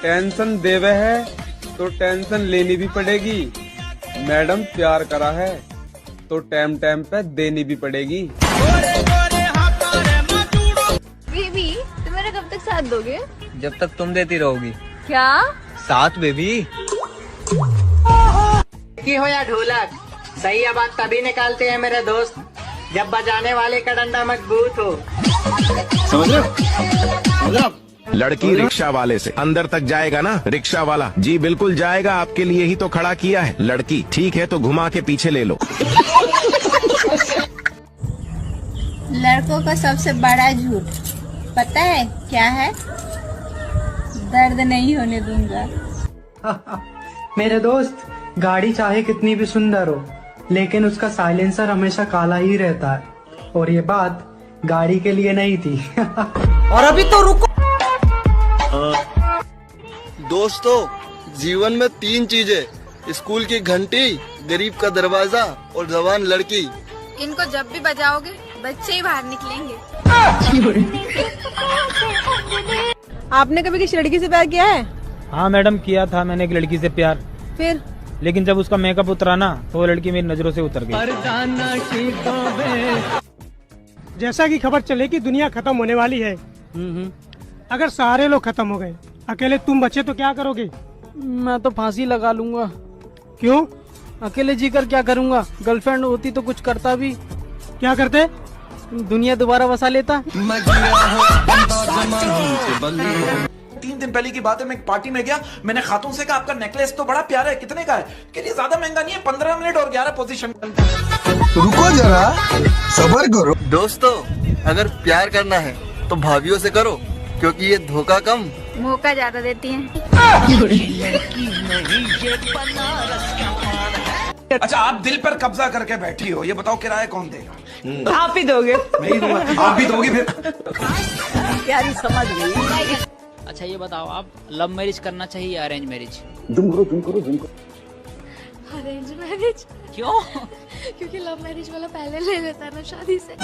Tension देवे है तो टेंशन लेनी भी पड़ेगी। मैडम प्यार करा है तो टाइम टाइम पे देनी भी पड़ेगी। बेबी तुम मेरा कब तक साथ दोगे? जब तक तुम देती रहोगी। क्या साथ बेबी। की हो या ढोलक, सही आवाज तभी निकालते हैं मेरे दोस्त जब बजाने वाले का डंडा मजबूत हो। समझ रहे हो? लड़की रिक्शा वाले से अंदर तक जाएगा ना रिक्शा वाला? जी बिल्कुल जाएगा, आपके लिए ही तो खड़ा किया है। लड़की ठीक है तो घुमा के पीछे ले लो। लड़कों का सबसे बड़ा झूठ पता है क्या है? दर्द नहीं होने दूंगा। मेरे दोस्त, गाड़ी चाहे कितनी भी सुंदर हो लेकिन उसका साइलेंसर हमेशा काला ही रहता है, और ये बात गाड़ी के लिए नहीं थी। और अभी तो रुको दोस्तों, जीवन में 3 चीजें, स्कूल की घंटी, गरीब का दरवाजा और जवान लड़की। इनको जब भी बजाओगे बच्चे ही बाहर निकलेंगे। आपने कभी किसी लड़की से प्यार किया है? हाँ मैडम, किया था मैंने एक लड़की से प्यार। फिर? लेकिन जब उसका मेकअप उतरा ना तो वो लड़की मेरी नजरों से उतर गई। जैसा कि खबर चले कि दुनिया खत्म होने वाली है, अगर सारे लोग खत्म हो गए, अकेले तुम बचे तो क्या करोगे? मैं तो फांसी लगा लूंगा। क्यों? अकेले जीकर क्या करूंगा? गर्लफ्रेंड होती तो कुछ करता भी। क्या करते? दुनिया दोबारा बसा लेता। 3 दिन पहले की बात है, मैं एक पार्टी में गया, मैंने खातून से कहा आपका नेकलेस तो बड़ा प्यारा है, कितने का है? कह रही ज्यादा महंगा नहीं है, 15 मिनट और 11 पोजीशन। रुको जरा, सब्र करो। दोस्तों, अगर प्यार करना है तो भाभियों से करो, क्योंकि ये धोखा कम मौका ज्यादा देती हैं। अच्छा, आप दिल पर कब्जा करके बैठी हो, ये बताओ किराया कौन देगा? आप ही दोगे। मैं ही दूंगा। आप भी दोगी फिर? प्यारी समझ गई। अच्छा ये बताओ, आप लव मैरिज करना चाहिए या अरेंज मैरिज? तुम करो। Arrange marriage. क्यों? क्योंकि लव मैरिज वाला पहले ले लेता है ना शादी से।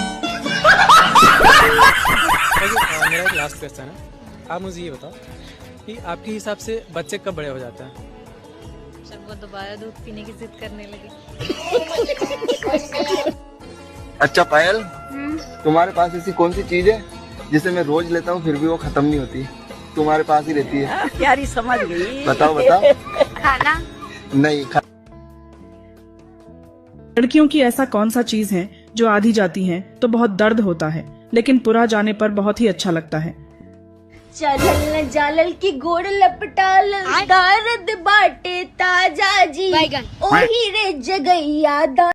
मेरा एक लास्ट क्वेश्चन है, आप मुझे ये बताओ कि आपके हिसाब से बच्चे कब बड़े हो जाते हैं? जब वो दोबारा दूध पीने की जिद करने लगे। अच्छा पायल, तुम्हारे पास ऐसी कौन सी चीज है जिसे मैं रोज लेता हूँ फिर भी वो खत्म नहीं होती, तुम्हारे पास ही रहती है? प्यारी समझ गई। बताओ। खाना नहीं। लड़कियों की ऐसा कौन सा चीज है जो आधी जाती है तो बहुत दर्द होता है, लेकिन पूरा जाने पर बहुत ही अच्छा लगता है? चलल न जालल की गोड़ लपटाल, दर्द बाटे ताजा जी, ओही रे जगैया।